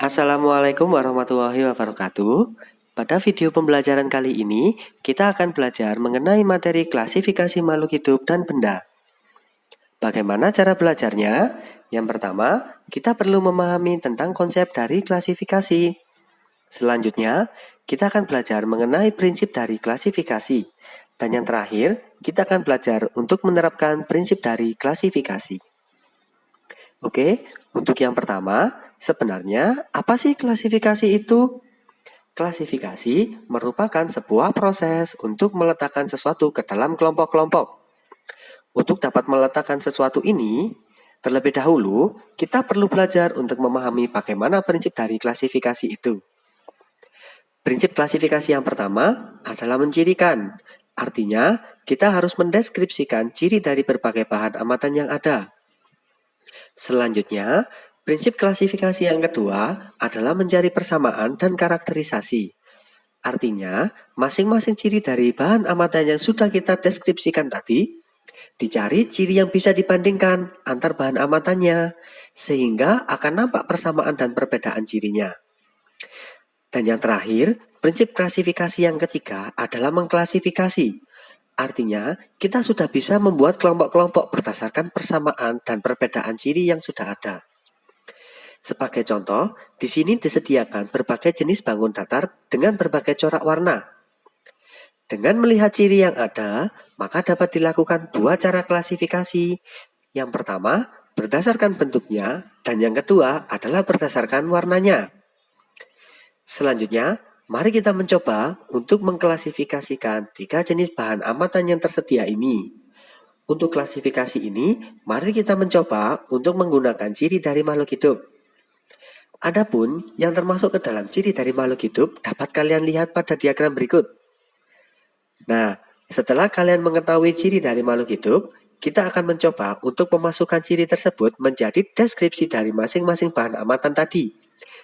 Assalamualaikum warahmatullahi wabarakatuh. Pada video pembelajaran kali ini, kita akan belajar mengenai materi klasifikasi makhluk hidup dan benda. Bagaimana cara belajarnya? Yang pertama, kita perlu memahami tentang konsep dari klasifikasi. Selanjutnya, kita akan belajar mengenai prinsip dari klasifikasi. Dan yang terakhir, kita akan belajar untuk menerapkan prinsip dari klasifikasi. Oke, untuk yang pertama, sebenarnya apa sih klasifikasi itu? Klasifikasi merupakan sebuah proses untuk meletakkan sesuatu ke dalam kelompok-kelompok. Untuk dapat meletakkan sesuatu ini, terlebih dahulu kita perlu belajar untuk memahami bagaimana prinsip dari klasifikasi itu. Prinsip klasifikasi yang pertama adalah mencirikan. Artinya, kita harus mendeskripsikan ciri dari berbagai bahan amatan yang ada. Selanjutnya, prinsip klasifikasi yang kedua adalah mencari persamaan dan karakterisasi. Artinya, masing-masing ciri dari bahan amatan yang sudah kita deskripsikan tadi, dicari ciri yang bisa dibandingkan antar bahan amatannya, sehingga akan nampak persamaan dan perbedaan cirinya. Dan yang terakhir, prinsip klasifikasi yang ketiga adalah mengklasifikasi. Artinya, kita sudah bisa membuat kelompok-kelompok berdasarkan persamaan dan perbedaan ciri yang sudah ada. Sebagai contoh, di sini disediakan berbagai jenis bangun datar dengan berbagai corak warna. Dengan melihat ciri yang ada, maka dapat dilakukan dua cara klasifikasi. Yang pertama, berdasarkan bentuknya, dan yang kedua adalah berdasarkan warnanya. Selanjutnya, mari kita mencoba untuk mengklasifikasikan tiga jenis bahan amatan yang tersedia ini. Untuk klasifikasi ini, mari kita mencoba untuk menggunakan ciri dari makhluk hidup. Adapun yang termasuk ke dalam ciri dari makhluk hidup dapat kalian lihat pada diagram berikut. Nah, setelah kalian mengetahui ciri dari makhluk hidup, kita akan mencoba untuk memasukkan ciri tersebut menjadi deskripsi dari masing-masing bahan amatan tadi,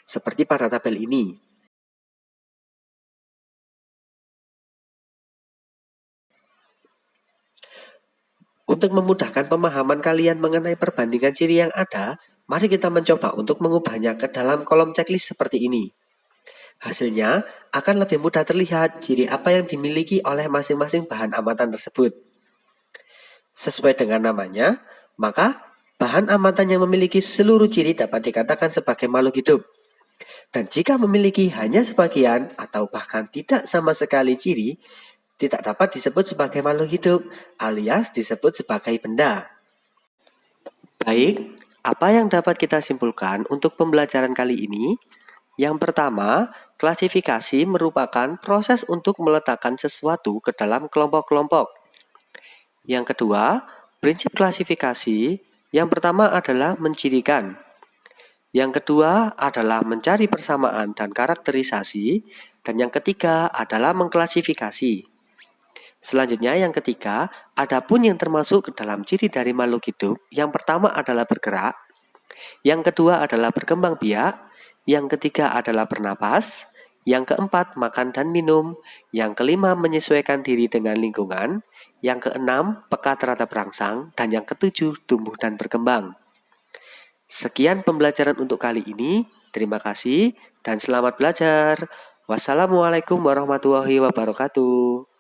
seperti pada tabel ini. Untuk memudahkan pemahaman kalian mengenai perbandingan ciri yang ada, mari kita mencoba untuk mengubahnya ke dalam kolom checklist seperti ini. Hasilnya akan lebih mudah terlihat ciri apa yang dimiliki oleh masing-masing bahan amatan tersebut. Sesuai dengan namanya, maka bahan amatan yang memiliki seluruh ciri dapat dikatakan sebagai makhluk hidup. Dan jika memiliki hanya sebagian atau bahkan tidak sama sekali ciri, tidak dapat disebut sebagai makhluk hidup, alias disebut sebagai benda. Baik, apa yang dapat kita simpulkan untuk pembelajaran kali ini? Yang pertama, klasifikasi merupakan proses untuk meletakkan sesuatu ke dalam kelompok-kelompok. Yang kedua, prinsip klasifikasi yang pertama adalah mencirikan. Yang kedua adalah mencari persamaan dan karakterisasi, dan yang ketiga adalah mengklasifikasi. Selanjutnya yang ketiga, adapun yang termasuk ke dalam ciri dari makhluk hidup, yang pertama adalah bergerak, yang kedua adalah berkembang biak, yang ketiga adalah bernapas, yang keempat makan dan minum, yang kelima menyesuaikan diri dengan lingkungan, yang keenam peka terhadap rangsang, dan yang ketujuh tumbuh dan berkembang. Sekian pembelajaran untuk kali ini, terima kasih dan selamat belajar. Wassalamualaikum warahmatullahi wabarakatuh.